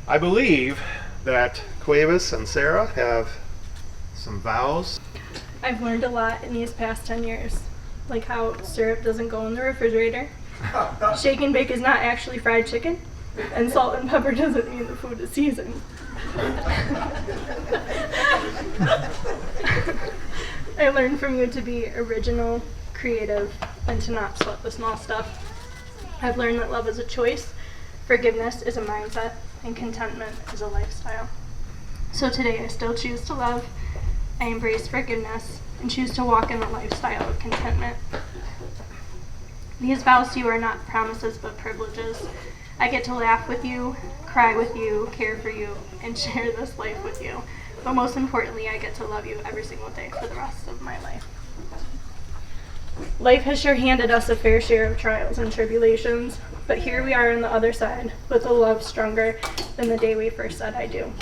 I believe that Cuevas and Sarah have some vows. I've learned a lot in these past 10 years, like how syrup doesn't go in the refrigerator, shake and bake is not actually fried chicken, and salt and pepper doesn't mean the food is seasoned. I learned from you to be original, creative, and to not sweat the small stuff. I've learned that love is a choice, forgiveness is a mindset, and contentment is a lifestyle. So today I still choose to love, I embrace forgiveness, and choose to walk in the lifestyle of contentment. These vows to you are not promises but privileges. I get to laugh with you, cry with you, care for you, and share this life with you. But most importantly, I get to love you every single day for the rest of my life. Life has sure handed us a fair share of trials and tribulations, but here we are on the other side with a love stronger than the day we first said I do.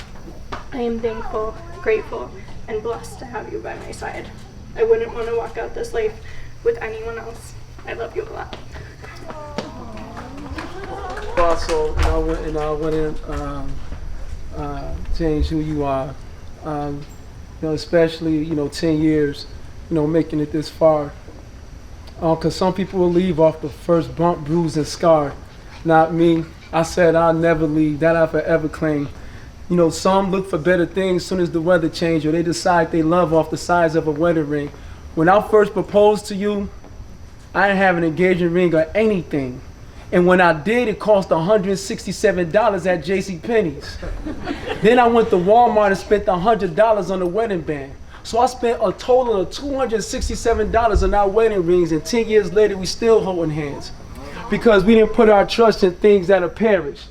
I am thankful, grateful, and blessed to have you by my side. I wouldn't want to walk out this life with anyone else. I love you a lot. Also, I wouldn't change who you are. Especially 10 years, making it this far. Because some people will leave off the first bump, bruise, and scar. Not me. I said I'll never leave. That I forever claim. Some look for better things as soon as the weather changes, or they decide they love off the size of a wedding ring. When I first proposed to you, I didn't have an engagement ring or anything. And when I did, it cost $167 at JCPenney's. Then I went to Walmart and spent $100 on the wedding band. So I spent a total of $267 on our wedding rings, and 10 years later, we still holding hands. Because we didn't put our trust in things that'll perish.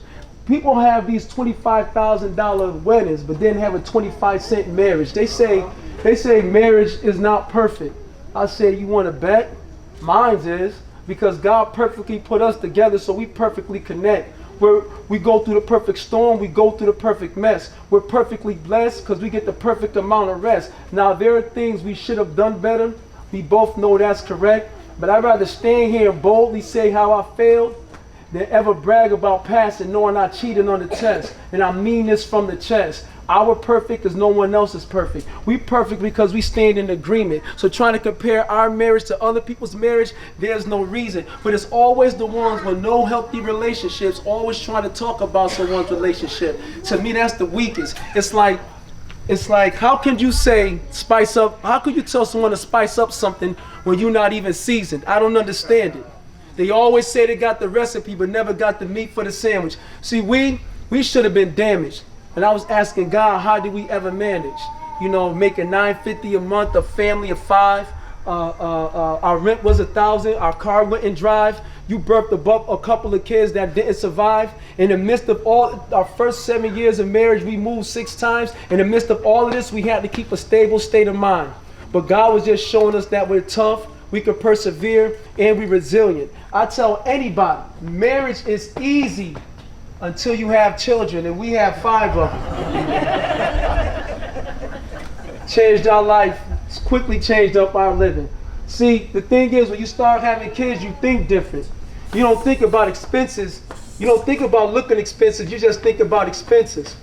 People have these $25,000 weddings, but then have a 25-cent marriage. They say marriage is not perfect. I say, you want to bet? Mine is, because God perfectly put us together so we perfectly connect. We go through the perfect storm, we go through the perfect mess. We're perfectly blessed because we get the perfect amount of rest. Now there are things we should have done better. We both know that's correct. But I'd rather stand here and boldly say how I failed than ever brag about passing knowing I cheated on the test. And I mean this from the chest. Our perfect is no one else is perfect. We perfect because we stand in agreement. So trying to compare our marriage to other people's marriage, there's no reason. But it's always the ones with no healthy relationships always trying to talk about someone's relationship. To me, that's the weakest. It's like, how can you say spice up? How could you tell someone to spice up something when you're not even seasoned? I don't understand it. They always say they got the recipe, but never got the meat for the sandwich. See, we should have been damaged. And I was asking God, how did we ever manage? Making $950 a month, a family of 5. Our rent was $1,000. Our car wouldn't drive. You birthed a couple of kids that didn't survive. In the midst of all our first 7 years of marriage, we moved 6 times. In the midst of all of this, we had to keep a stable state of mind. But God was just showing us that we're tough, we can persevere, and we're resilient. I tell anybody, marriage is easy until you have children, and we have 5 of them. Changed our life, quickly changed up our living. See, the thing is, when you start having kids, you think different. You don't think about expenses. You don't think about looking expensive, you just think about expenses.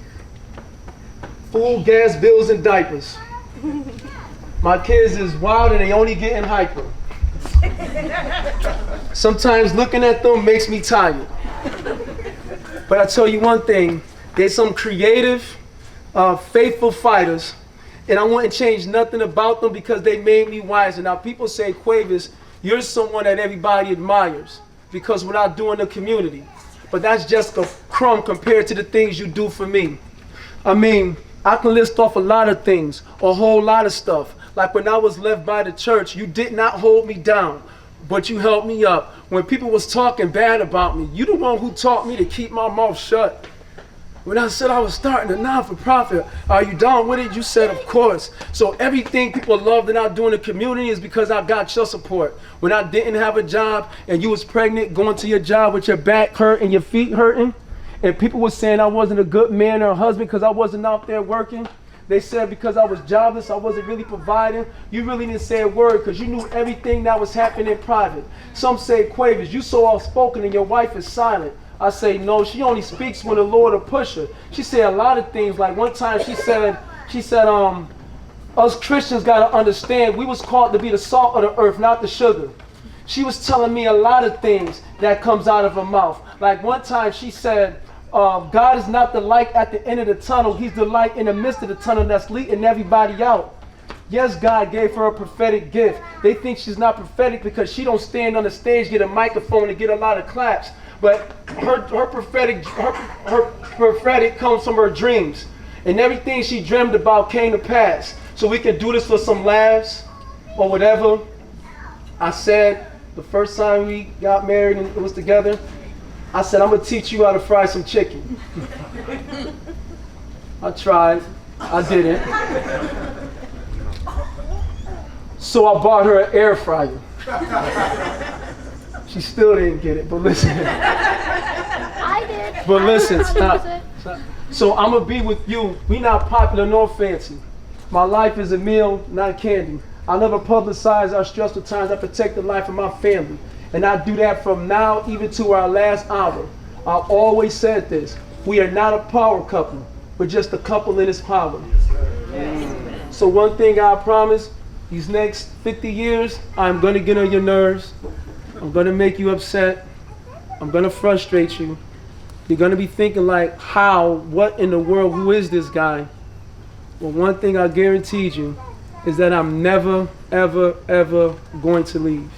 Food, gas, bills, and diapers. My kids is wild and they only getting hyper. Sometimes looking at them makes me tired. But I tell you one thing, there's some creative, faithful fighters, and I wouldn't change nothing about them because they made me wiser. Now people say, Cuevas, you're someone that everybody admires because what I do in the community. But that's just a crumb compared to the things you do for me. I mean, I can list off a lot of things, a whole lot of stuff. Like when I was left by the church, you did not hold me down, but you helped me up. When people was talking bad about me, you the one who taught me to keep my mouth shut. When I said I was starting a non-for-profit, are you down with it? You said, of course. So everything people love that I do in the community is because I got your support. When I didn't have a job and you was pregnant, going to your job with your back hurt and your feet hurting, and people were saying I wasn't a good man or a husband because I wasn't out there working. They said because I was jobless, I wasn't really providing. You really didn't say a word because you knew everything that was happening in private. Some say, Cuevas, you so outspoken and your wife is silent. I say, no, she only speaks when the Lord will push her. She said a lot of things. Like one time she said, us Christians got to understand we was called to be the salt of the earth, not the sugar. She was telling me a lot of things that comes out of her mouth. Like one time she said, God is not the light at the end of the tunnel. He's the light in the midst of the tunnel that's leading everybody out. Yes, God gave her a prophetic gift. They think she's not prophetic because she don't stand on the stage, get a microphone, and get a lot of claps. But her prophetic comes from her dreams. And everything she dreamed about came to pass. So we can do this for some laughs or whatever. I said, the first time we got married and it was together, I said, I'm going to teach you how to fry some chicken. I tried. I didn't. So I bought her an air fryer. She still didn't get it, but listen. I did. But listen, Stop. stop. So I'm going to be with you. We not popular nor fancy. My life is a meal, not candy. I never publicize our stressful times. I protect the life of my family. And I do that from now even to our last hour. I've always said this. We are not a power couple. We're just a couple in its power. Yes. So one thing I promise, these next 50 years, I'm going to get on your nerves. I'm going to make you upset. I'm going to frustrate you. You're going to be thinking like, how, what in the world, who is this guy? Well, one thing I guaranteed you is that I'm never, ever, ever going to leave.